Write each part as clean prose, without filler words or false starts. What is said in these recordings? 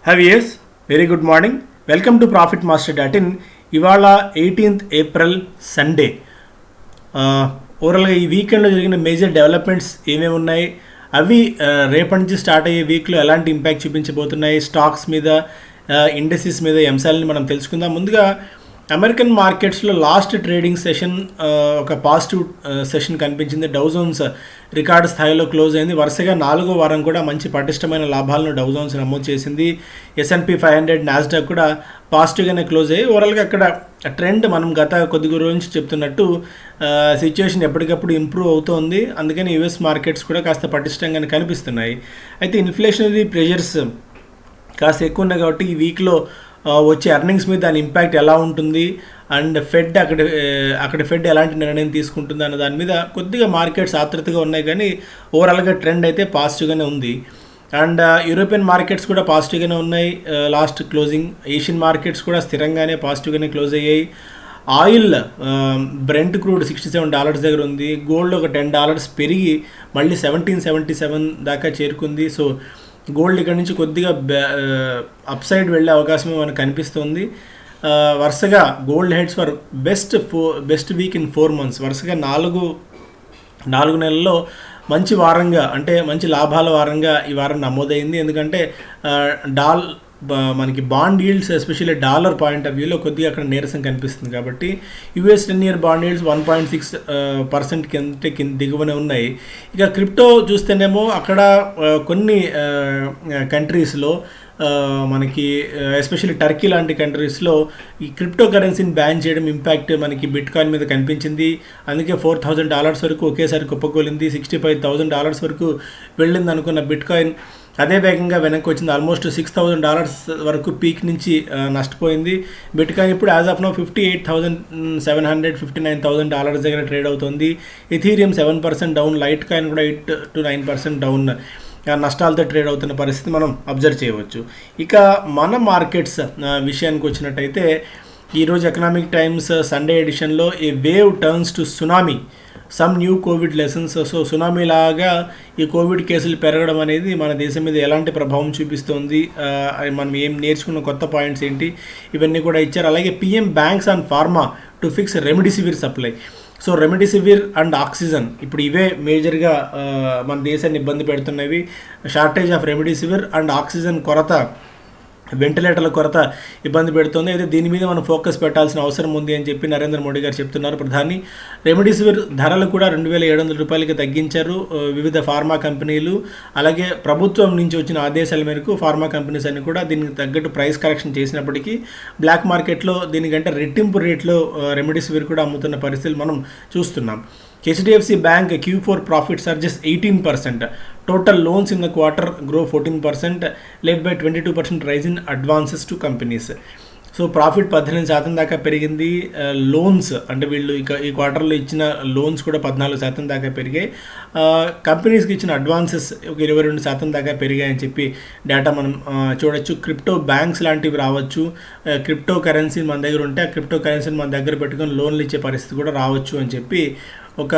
హ్యావియర్స్ very good morning. Welcome to profit master. ఇవాళ 18th April Sunday. ఓవరాల్గా ఈ వీకెండ్లో జరిగిన మేజర్ డెవలప్మెంట్స్ ఏమేమి ఉన్నాయి, అవి రేపటి నుంచి స్టార్ట్ అయ్యే వీక్లో ఎలాంటి ఇంపాక్ట్ చూపించబోతున్నాయి, స్టాక్స్ మీద, ఇండస్ట్రీస్ మీద, ఈ అంశాలని మనం తెలుసుకుందాం. ముందుగా అమెరికన్ మార్కెట్స్లో లాస్ట్ ట్రేడింగ్ సెషన్ ఒక పాజిటివ్ సెషన్ కనిపించింది. డౌ జోన్స్ రికార్డు స్థాయిలో క్లోజ్ అయింది. వరుసగా 4వ వారం కూడా మంచి పటిష్టమైన లాభాలను డౌ జోన్స్ నమోదు చేసింది. S&P 500, నాస్డాక్ కూడా పాజిటివ్గానే క్లోజ్ అయ్యి ఓవరాల్గా అక్కడ ట్రెండ్ మనం గత కొద్ది రోజుల నుంచి చెప్తున్నట్టు సిచ్యువేషన్ ఎప్పటికప్పుడు ఇంప్రూవ్ అవుతోంది. అందుకని యూఎస్ మార్కెట్స్ కూడా కాస్త పటిష్టంగానే కనిపిస్తున్నాయి. అయితే ఇన్ఫ్లేషనరీ ప్రెషర్స్ కాస్త ఎక్కువ ఉన్నాయి కాబట్టి ఈ వీక్లో వచ్చే ఎర్నింగ్స్ మీద దాని ఇంపాక్ట్ ఎలా ఉంటుంది అండ్ ఫెడ్ అక్కడ ఫెడ్ ఎలాంటి నిర్ణయం తీసుకుంటుంది అన్న దాని మీద కొద్దిగా మార్కెట్స్ ఆతృతగా ఉన్నాయి. కానీ ఓవరాల్గా ట్రెండ్ అయితే పాజిటివ్గానే ఉంది. అండ్ యూరోపియన్ మార్కెట్స్ కూడా పాజిటివ్గానే ఉన్నాయి లాస్ట్ క్లోజింగ్. ఏషియన్ మార్కెట్స్ కూడా స్థిరంగానే పాజిటివ్గానే క్లోజ్ అయ్యాయి. ఆయిల్ బ్రెంట్ క్రూడ్ $67 దగ్గర ఉంది. గోల్డ్ ఒక $10 పెరిగి మళ్ళీ 1777 దాకా చేరుకుంది. సో గోల్డ్ ఇక్కడ నుంచి కొద్దిగా అప్సైడ్ వెళ్ళే అవకాశం మనకు కనిపిస్తుంది. వరుసగా gold heads for best week in 4 months. వరుసగా నాలుగు నెలల్లో మంచి వారంగా, అంటే మంచి లాభాల వారంగా ఈ వారం నమోదైంది. ఎందుకంటే మనకి bond yields especially dollar point of వ్యూలో కొద్దిగా అక్కడ నీరసం కనిపిస్తుంది. కాబట్టి US 10-year బాండ్ ఈల్డ్స్ 1.6% దిగువనే ఉన్నాయి. ఇక క్రిప్టో చూస్తేనేమో అక్కడ కొన్ని కంట్రీస్లో మనకి ఎస్పెషల్లీ టర్కీ లాంటి కంట్రీస్లో ఈ క్రిప్టో కరెన్సీని బ్యాన్ చేయడం ఇంపాక్ట్ మనకి బిట్ కాయిన్ మీద కనిపించింది. అందుకే $4,000 వరకు ఒకేసారి కుప్పకూలింది. $65,000 వరకు వెళ్ళింది అనుకున్న బిట్ కాయిన్ అదే వేగంగా వెనక్కి వచ్చింది. ఆల్మోస్ట్ $6,000 వరకు పీక్ నుంచి నష్టపోయింది. బిట్ కాయిన్ ఇప్పుడు యాజ్ ఆఫ్ నో $58,700, $59,000 దగ్గర ట్రేడ్ అవుతుంది. ఇథీరియం 7% డౌన్, లైట్ కాయిన్ కూడా 8 to 9% డౌన్ నష్టాలతో ట్రేడ్ అవుతున్న పరిస్థితి మనం అబ్జర్వ్ చేయవచ్చు. ఇక మన మార్కెట్స్ విషయానికి వచ్చినట్టయితే ఈరోజు ఎకనామిక్ టైమ్స్ సండే ఎడిషన్లో a wave turns to tsunami, some new Covid lessons. So tsunami లాగా ఈ కోవిడ్ కేసులు పెరగడం అనేది మన దేశం మీద ఎలాంటి ప్రభావం చూపిస్తుంది, మనం ఏం నేర్చుకున్న కొత్త పాయింట్స్ ఏంటి, ఇవన్నీ కూడా ఇచ్చారు. అలాగే PM banks and pharma to fix remdesivir supply. So remdesivir and oxygen ఇప్పుడు ఇవే మేజర్గా మన దేశాన్ని ఇబ్బంది పెడుతున్నవి. Shortage of remdesivir and oxygen కొరత, వెంటిలేటర్ల కొరత ఇబ్బంది పెడుతుంది. అయితే దీని మీద మనం ఫోకస్ పెట్టాల్సిన అవసరం ఉంది అని చెప్పి నరేంద్ర మోడీ గారు చెప్తున్నారు. ప్రధాని రెమిడిసివిర్ ధరలు కూడా $2,700 తగ్గించారు వివిధ ఫార్మా కంపెనీలు. అలాగే ప్రభుత్వం నుంచి వచ్చిన ఆదేశాల మేరకు ఫార్మా కంపెనీస్ అన్ని కూడా దీనికి తగ్గట్టు ప్రైస్ కరెక్షన్ చేసినప్పటికీ బ్లాక్ మార్కెట్లో దీనికంటే రెట్టింపు రేట్లో రెమిడిసివిర్ కూడా అమ్ముతున్న పరిస్థితులు మనం చూస్తున్నాం. HDFC Bank Q4 profit surges 18%. Total loans in the quarter grow 14%, led by 22% rise in advances to companies. So profit 18% దాకా పెరిగింది. లోన్స్ అంటే వీళ్ళు ఈ క్వార్టర్లో ఇచ్చిన లోన్స్ కూడా 14% దాకా పెరిగాయి. కంపెనీస్కి ఇచ్చిన అడ్వాన్సెస్ ఒక 22% దాకా పెరిగాయని చెప్పి డేటా మనం చూడొచ్చు. క్రిప్టో బ్యాంక్స్ లాంటివి రావచ్చు. క్రిప్టో కరెన్సీ మన దగ్గర ఉంటే ఆ క్రిప్టో కరెన్సీని మన దగ్గర పెట్టుకొని లోన్లు ఇచ్చే పరిస్థితి కూడా రావచ్చు అని చెప్పి ఒక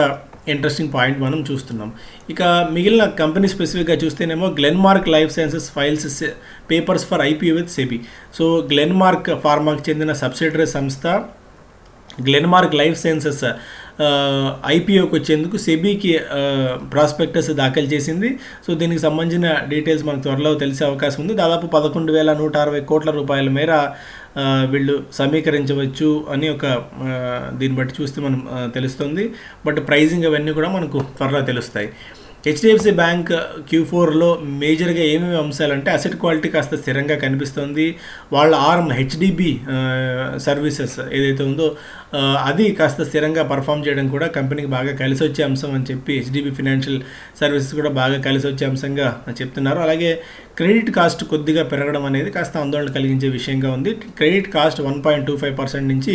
ఇంట్రెస్టింగ్ పాయింట్ మనం చూస్తున్నాం. ఇక మిగిలిన కంపెనీ స్పెసిఫిక్గా చూస్తేనేమో Glenmark life sciences files papers for IPO with SEBI. So Glenmark ఫార్మాకి చెందిన సబ్సిడరీ సంస్థ గ్లెన్మార్క్ లైఫ్ సైన్సెస్ IPOకి వచ్చేందుకు సెబీకి ప్రాస్పెక్టస్ దాఖలు చేసింది. సో దీనికి సంబంధించిన డీటెయిల్స్ మనకు త్వరలో తెలిసే అవకాశం ఉంది. దాదాపు 11,160 కోట్ల రూపాయల మేర వీళ్ళు సమీకరించవచ్చు అని ఒక దీన్ని బట్టి చూస్తే మనం తెలుస్తుంది. బట్ ప్రైజింగ్ అవన్నీ కూడా మనకు త్వరలో తెలుస్తాయి. HDFC బ్యాంక్ Q4లో మేజర్గా ఏమేమి అంశాలంటే అసెట్ క్వాలిటీ కాస్త స్థిరంగా కనిపిస్తుంది. వాళ్ళ ఆర్మ్ HDB సర్వీసెస్ ఏదైతే ఉందో అది కాస్త స్థిరంగా పర్ఫామ్ చేయడం కూడా కంపెనీకి బాగా కలిసి వచ్చే అంశం అని చెప్పి HDB ఫినాన్షియల్ సర్వీసెస్ కూడా బాగా కలిసి వచ్చే అంశంగా చెప్తున్నారు. అలాగే క్రెడిట్ కాస్ట్ కొద్దిగా పెరగడం అనేది కాస్త ఆందోళన కలిగించే విషయంగా ఉంది. క్రెడిట్ కాస్ట్ 1.25% నుంచి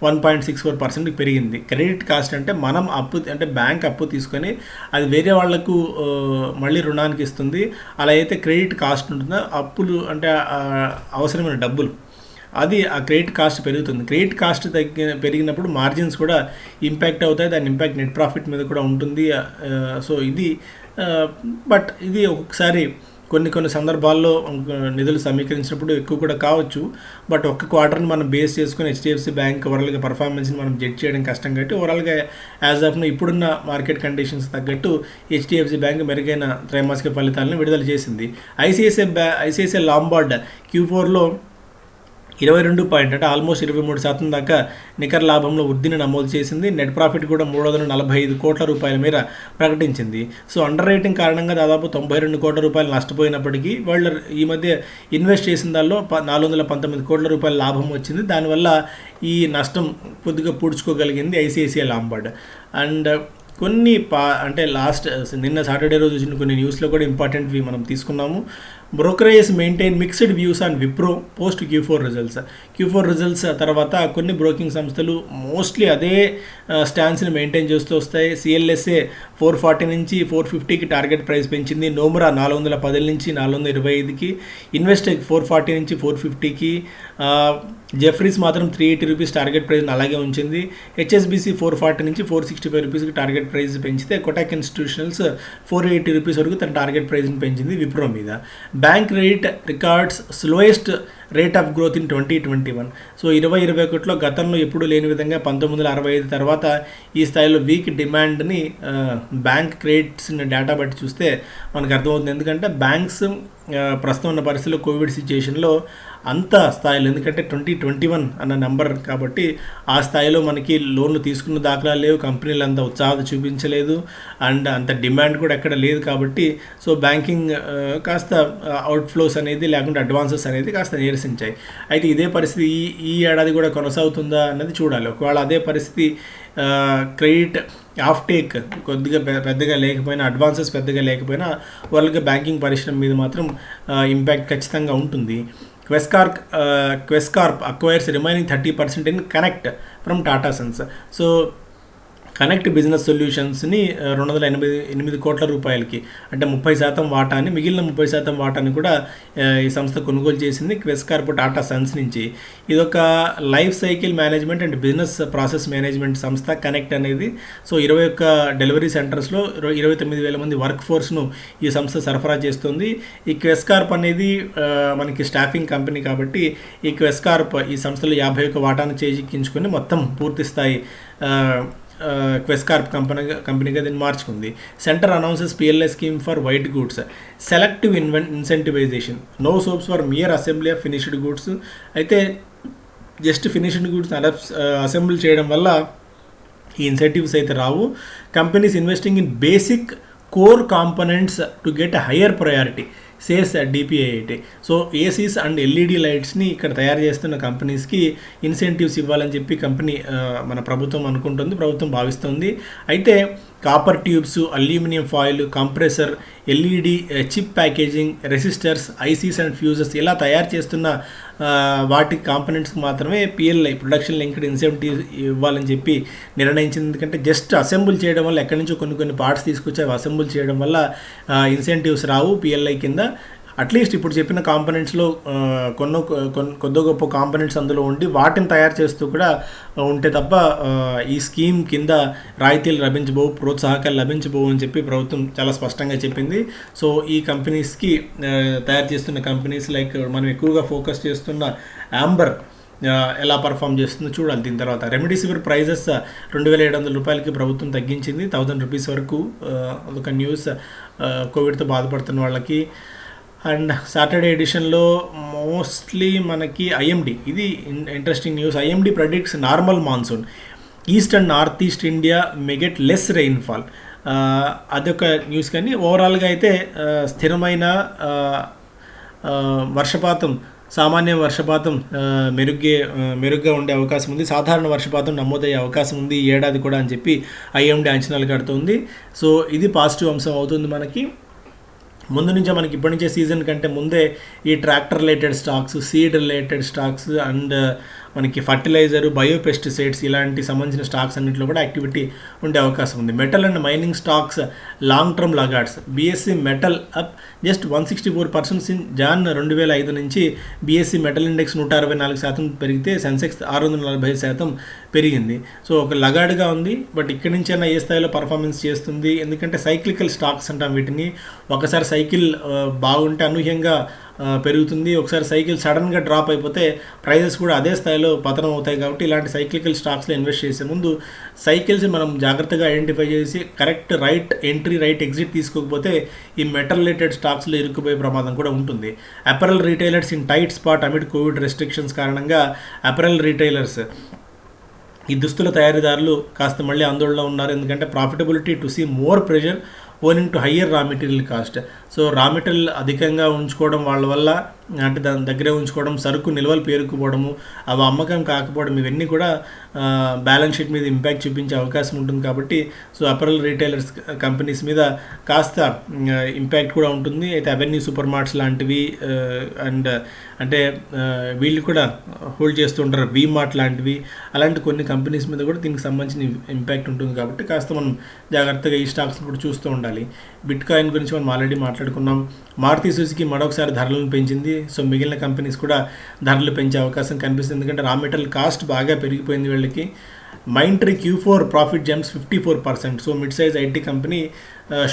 1.64% పెరిగింది. క్రెడిట్ కాస్ట్ అంటే మనం అప్పు, అంటే బ్యాంక్ అప్పు తీసుకొని అది వేరే వాళ్లకు మళ్ళీ రుణానికి ఇస్తుంది. అలా అయితే క్రెడిట్ కాస్ట్ ఉంటుందో అప్పులు అంటే అవసరమైన డబ్బులు, అది ఆ క్రెడిట్ కాస్ట్ పెరుగుతుంది. క్రెడిట్ కాస్ట్ పెరిగినప్పుడు మార్జిన్స్ కూడా ఇంపాక్ట్ అవుతాయి. దాని ఇంపాక్ట్ నెట్ ప్రాఫిట్ మీద కూడా ఉంటుంది. సో ఇది బట్ ఇది ఒక్కొక్కసారి కొన్ని సందర్భాల్లో నిధులు సమీకరించినప్పుడు ఎక్కువ కూడా కావచ్చు. బట్ ఒక్క క్వార్టర్ని మనం బేస్ చేసుకుని హెచ్డిఎఫ్సి బ్యాంక్ ఓవరాల్గా పర్ఫార్మెన్స్ని మనం జడ్జ్ చేయడం కష్టం కాబట్టి ఓవరాల్గా యాజ్ ఆఫ్ ఇప్పుడున్న మార్కెట్ కండిషన్స్ తగ్గట్టు హెచ్డిఎఫ్సి బ్యాంక్ మెరుగైన త్రైమాసిక ఫలితాలను విడుదల చేసింది. ఐసిఐసిఐ లాంబార్డ్ Q4లో 22 పాయింట్ అంటే ఆల్మోస్ట్ 23% దాకా నికర లాభంలో వృద్ధిని నమోదు చేసింది. నెట్ ప్రాఫిట్ కూడా 345 కోట్ల రూపాయల మేర ప్రకటించింది. సో అండర్ రైటింగ్ కారణంగా దాదాపు 92 కోట్ల రూపాయలు నష్టపోయినప్పటికీ వాళ్ళు ఈ మధ్య ఇన్వెస్ట్ చేసిన దానిలో 419 కోట్ల రూపాయల లాభం వచ్చింది. దానివల్ల ఈ నష్టం కొద్దిగా పూడ్చుకోగలిగింది ఐసిఐసిఐ లాంబార్డ్. అండ్ కొన్ని అంటే నిన్న సాటర్డే రోజు వచ్చిన కొన్ని న్యూస్లో కూడా ఇంపార్టెంట్వి మనం తీసుకున్నాము. Brokerages maintain mixed views on Wipro post Q4 results తర్వాత కొన్ని బ్రోకింగ్ సంస్థలు మోస్ట్లీ అదే స్టాన్స్ని మెయింటైన్ చేస్తూ వస్తాయి. CLSA 440 నుంచి 450కి టార్గెట్ ప్రైస్ పెంచింది. నోమురా 410 నుంచి 425కి, ఇన్వెస్టెక్ 440 నుంచి 450కి, జెఫ్రీస్ మాత్రం 380 రూపీస్ టార్గెట్ ప్రైస్ని అలాగే ఉంచింది. HSBC 440 నుంచి 465 రూపీస్కి టార్గెట్ ప్రైస్ పెంచితే కోటక్ ఇన్స్టిట్యూషనల్స్ 480 రూపీస్ వరకు తన టార్గెట్ ప్రైస్ని పెంచింది విప్రో మీద. Bank rate records slowest rate of growth in 2021. So 2021లో గతంలో ఎప్పుడూ లేని విధంగా 1965 తర్వాత ఈ స్థాయిలో వీక్ డిమాండ్ని బ్యాంక్ క్రెడిట్స్ డేటా బట్టి చూస్తే మనకు అర్థమవుతుంది. ఎందుకంటే బ్యాంక్స్ ప్రస్తుతం ఉన్న పరిస్థితుల్లో కోవిడ్ సిచ్యుయేషన్లో అంత స్థాయిలో, ఎందుకంటే 2021 అన్న నెంబర్ కాబట్టి ఆ స్థాయిలో మనకి లోన్లు తీసుకున్న దాఖలా లేవు, కంపెనీలు అంత ఉత్సాహత చూపించలేదు, అండ్ అంత డిమాండ్ కూడా ఎక్కడ లేదు. కాబట్టి సో బ్యాంకింగ్ కాస్త అవుట్ఫ్లోస్ అనేది లేకుంటే అడ్వాన్సెస్ అనేది కాస్త నీరసించాయి. అయితే ఇదే పరిస్థితి ఈ ఏడాది కూడా కొనసాగుతుందా అన్నది చూడాలి. ఒకవేళ అదే పరిస్థితి క్రెడిట్ ఆఫ్ టేక్ కొద్దిగా పెద్దగా లేకపోయినా, అడ్వాన్సెస్ పెద్దగా లేకపోయినా వాళ్ళకి బ్యాంకింగ్ పరిశ్రమ మీద మాత్రం ఇంపాక్ట్ ఖచ్చితంగా ఉంటుంది. Quess Corp acquires remaining 30% in connect from Tata Sons. So connect business సొల్యూషన్స్ని 288 కోట్ల రూపాయలకి అంటే 30% వాటాని, మిగిలిన 30% వాటాని కూడా ఈ సంస్థ కొనుగోలు చేసింది క్వెస్కార్ప్ టాటా సన్స్ నుంచి. ఇదొక life cycle management and business process management సంస్థ కనెక్ట్ అనేది. సో 21 డెలివరీ సెంటర్స్లో 29,000 మంది వర్క్ ఫోర్స్ను ఈ సంస్థ సరఫరా చేస్తుంది. ఈ క్వెస్కార్ప్ అనేది మనకి స్టాఫింగ్ కంపెనీ కాబట్టి ఈ క్వెస్కార్ప్ ఈ సంస్థలో 51 వాటాను చేజిక్కించుకొని మొత్తం పూర్తి స్థాయి క్వెస్కార్ప్ కంపెనీగా దీన్ని మార్చుకుంది. Centre announces PLI scheme for white goods, selective incentivisation, no sops for mere assembly of finished goods. అయితే జస్ట్ ఫినిష్డ్ గూడ్స్ అసెంబ్లీ చేయడం వల్ల ఈ ఇన్సెంటివ్స్ అయితే రావు. Companies investing in basic core components to get higher priority says DPIIT. So ACs and LED లైట్స్ని ఇక్కడ తయారు చేస్తున్న కంపెనీస్కి ఇన్సెంటివ్స్ ఇవ్వాలని చెప్పి కంపెనీ మన ప్రభుత్వం అనుకుంటుంది, ప్రభుత్వం భావిస్తుంది. అయితే copper tubes, aluminium foil, compressor, LED chip packaging, resistors, ICs and fuses ఇలా తయారు చేస్తున్న వాటి కాంపోనెంట్స్కి మాత్రమే PLI ప్రొడక్షన్ లింక్డ్ ఇన్సెంటివ్ ఇవ్వాలని చెప్పి నిర్ణయించింది. ఎందుకంటే జస్ట్ అసెంబుల్ చేయడం వల్ల ఎక్కడి నుంచో కొన్ని పార్ట్స్ తీసుకొచ్చి అవి అసెంబుల్ చేయడం వల్ల ఇన్సెంటివ్స్ రావు PLI కింద. అట్లీస్ట్ ఇప్పుడు చెప్పిన కాంపోనెంట్స్లో కొద్ది గొప్ప కాంపోనెంట్స్ అందులో ఉండి వాటిని తయారు చేస్తూ కూడా ఉంటే తప్ప ఈ స్కీమ్ కింద రాయితీలు లభించబోవు, ప్రోత్సాహకాలు లభించబోవు అని చెప్పి ప్రభుత్వం చాలా స్పష్టంగా చెప్పింది. సో ఈ కంపెనీస్కి తయారు చేస్తున్న కంపెనీస్ లైక్ మనం ఎక్కువగా ఫోకస్ చేస్తున్న యాంబర్ ఎలా పర్ఫామ్ చేస్తుందో చూడాలి. దీని తర్వాత రెమిడిసివిర్ ప్రైజెస్ 2,700 రూపాయలకి ప్రభుత్వం తగ్గించింది, 1,000 రూపీస్ వరకు. అదొక న్యూస్ కోవిడ్తో బాధపడుతున్న వాళ్ళకి. అండ్ సాటర్డే ఎడిషన్లో మోస్ట్లీ మనకి IMD, ఇది interesting news. IMD ప్రెడిక్ట్స్ normal monsoon, east and north east India may get less rainfall. అదొక న్యూస్. కానీ ఓవరాల్గా అయితే స్థిరమైన వర్షపాతం, సామాన్య వర్షపాతం మెరుగ్గా ఉండే అవకాశం ఉంది, సాధారణ వర్షపాతం నమోదయ్యే అవకాశం ఉంది ఈ ఏడాది కూడా అని చెప్పి IMD అంచనాలు కడుతుంది. సో ఇది పాజిటివ్ అంశం అవుతుంది మనకి. ముందు నుంచే మనకి ఇప్పటి నుంచే సీజన్ కంటే ముందే ఈ tractor related stocks, seed related stocks and మనకి ఫర్టిలైజర్, బయోపెస్టిసైడ్స్ ఇలాంటి సంబంధించిన స్టాక్స్ అన్నింటిలో కూడా యాక్టివిటీ ఉండే అవకాశం ఉంది. Metal and mining stocks long term laggards. BSE metal up just 164% in Jan 2005 నుంచి బీఎస్సీ మెటల్ ఇండెక్స్ 164% పెరిగితే సెన్సెక్స్ 645% పెరిగింది. సో ఒక లగాడ్గా ఉంది. బట్ ఇక్కడి నుంచైనా ఏ స్థాయిలో పర్ఫార్మెన్స్ చేస్తుంది, ఎందుకంటే సైక్లికల్ స్టాక్స్ అంటాం వీటిని. ఒకసారి సైకిల్ బాగుంటే అనూహ్యంగా పెరుగుతుంది, ఒకసారి సైకిల్ సడన్గా డ్రాప్ అయిపోతే ప్రైజెస్ కూడా అదే స్థాయిలో పతనం అవుతాయి. కాబట్టి ఇలాంటి సైక్లికల్ స్టాక్స్లో ఇన్వెస్ట్ చేసే ముందు సైకిల్స్ మనం జాగ్రత్తగా ఐడెంటిఫై చేసి correct right entry right exit తీసుకోకపోతే ఈ మెటల్ రిలేటెడ్ స్టాక్స్లో ఇరుక్కుపోయే ప్రమాదం కూడా ఉంటుంది. Apparel retailers in tight spot amid covid restrictions కారణంగా అపెరల్ రీటైలర్స్, ఈ దుస్తుల తయారీదారులు కాస్త మళ్ళీ ఆందోళనలో ఉన్నారు. ఎందుకంటే profitability to see more pressure owing to higher raw material cost. So raw material అధికంగా ఉంచుకోవడం వాళ్ళ వల్ల, అంటే దాని దగ్గరే ఉంచుకోవడం, సరుకు నిల్వలు పేరుకుపోవడము, అవి అమ్మకం కాకపోవడం, ఇవన్నీ కూడా బ్యాలెన్స్ షీట్ మీద ఇంపాక్ట్ చూపించే అవకాశం ఉంటుంది. కాబట్టి సో అపెరల్ రీటైలర్స్ కంపెనీస్ మీద కాస్త ఇంపాక్ట్ కూడా ఉంటుంది. అయితే అవెన్యూ సూపర్ మార్ట్స్ లాంటివి అండ్ అంటే వీళ్ళు కూడా హోల్డ్ చేస్తుంటారు, వీ మార్ట్ లాంటివి, అలాంటి కొన్ని కంపెనీస్ మీద కూడా దీనికి సంబంధించిన ఇంపాక్ట్ ఉంటుంది. కాబట్టి కాస్త మనం జాగ్రత్తగా ఈ స్టాక్స్ కూడా చూస్తూ ఉండాలి. బిట్ కాయిన్ గురించి మనం ఆల్రెడీ మాట్లాడుకున్నాం. మారుతి సుజుకి మరొకసారి ధరలను పెంచింది. సో మిగిలిన కంపెనీస్ కూడా ధరలు పెంచే అవకాశం కనిపిస్తుంది, ఎందుకంటే రా మెటీరియల్ కాస్ట్ బాగా పెరిగిపోయింది వీళ్ళకి. Mindtree Q4 profit jumps 54%. So mid size IT company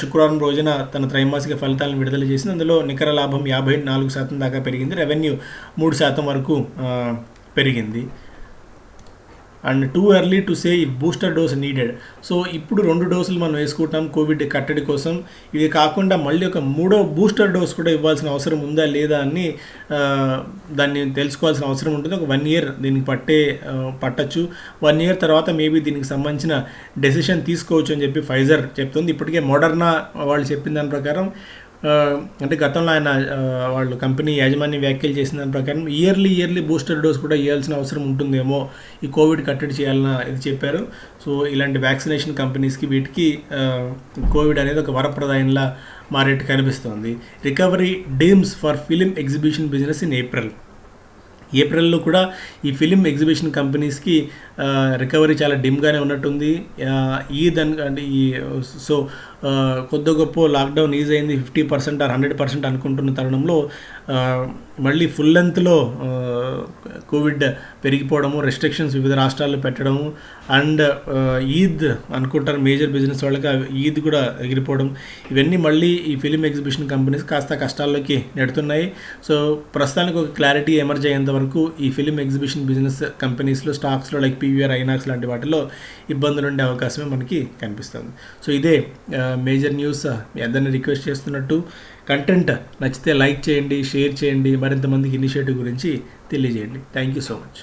శుక్రవారం రోజున తన త్రైమాసిక ఫలితాలను విడుదల చేసింది. అందులో నికర లాభం 54% దాకా పెరిగింది, రెవెన్యూ 3% వరకు పెరిగింది. And too early to say if booster dose needed. So ఇప్పుడు 2 డోసులు మనం వేసుకుంటాం కోవిడ్ కట్టడి కోసం. ఇది కాకుండా మళ్ళీ ఒక 3వ బూస్టర్ డోస్ కూడా ఇవ్వాల్సిన అవసరం ఉందా లేదా అని దాన్ని తెలుసుకోవాల్సిన అవసరం ఉంటుంది. ఒక 1 year దీనికి పట్టచ్చు. 1 year తర్వాత మేబీ దీనికి సంబంధించిన డెసిషన్ తీసుకోవచ్చు అని చెప్పి ఫైజర్ చెప్తుంది. ఇప్పటికే మోడర్నా వాళ్ళు చెప్పిన దాని ప్రకారం, అంటే గతంలో ఆయన వాళ్ళు కంపెనీ యాజమాన్య వ్యాఖ్యలు చేసిన దాని ప్రకారం ఇయర్లీ బూస్టర్ డోస్ కూడా ఇవ్వాల్సిన అవసరం ఉంటుందేమో ఈ కోవిడ్ కట్టడి చేయాలన్న ఇది చెప్పారు. సో ఇలాంటి వ్యాక్సినేషన్ కంపెనీస్కి వీటికి కోవిడ్ అనేది ఒక వరప్రదాయంలా మారేట్టు కనిపిస్తోంది. Recovery deems for film exhibition business in ఏప్రిల్లో కూడా ఈ ఫిలిం ఎగ్జిబిషన్ కంపెనీస్కి రికవరీ చాలా డిమ్గానే ఉన్నట్టుంది. అంటే సో కొద్ది గొప్ప లాక్డౌన్ ఈజ్ అయింది, 50% or 100% అనుకుంటున్న తరుణంలో మళ్ళీ ఫుల్ లెంత్లో కోవిడ్ పెరిగిపోవడము, రెస్ట్రిక్షన్స్ వివిధ రాష్ట్రాల్లో పెట్టడము, అండ్ ఈద్ అనుకుంటారు మేజర్ బిజినెస్ వాళ్ళకి, ఈద్ కూడా ఎగిరిపోవడం, ఇవన్నీ మళ్ళీ ఈ ఫిలిం ఎగ్జిబిషన్ కంపెనీస్ కాస్త కష్టాల్లోకి నెడుతున్నాయి. సో ప్రస్తుతానికి ఒక క్లారిటీ ఎమర్జ్ అయ్యేంత వరకు ఈ ఫిలిం ఎగ్జిబిషన్ బిజినెస్ కంపెనీస్లో స్టాక్స్లో లైక్ PVR, ఐనాక్స్ లాంటి వాటిలో ఇబ్బందులు ఉండే అవకాశమే మనకి కనిపిస్తుంది. సో ఇదే మేజర్ న్యూస్. మీ అందరినీ రిక్వెస్ట్ చేస్తున్నట్టు కంటెంట్ నచ్చితే లైక్ చేయండి, షేర్ చేయండి, మరింత మందికి ఇనిషియేటివ్ గురించి తెలియజేయండి. Thank you so much.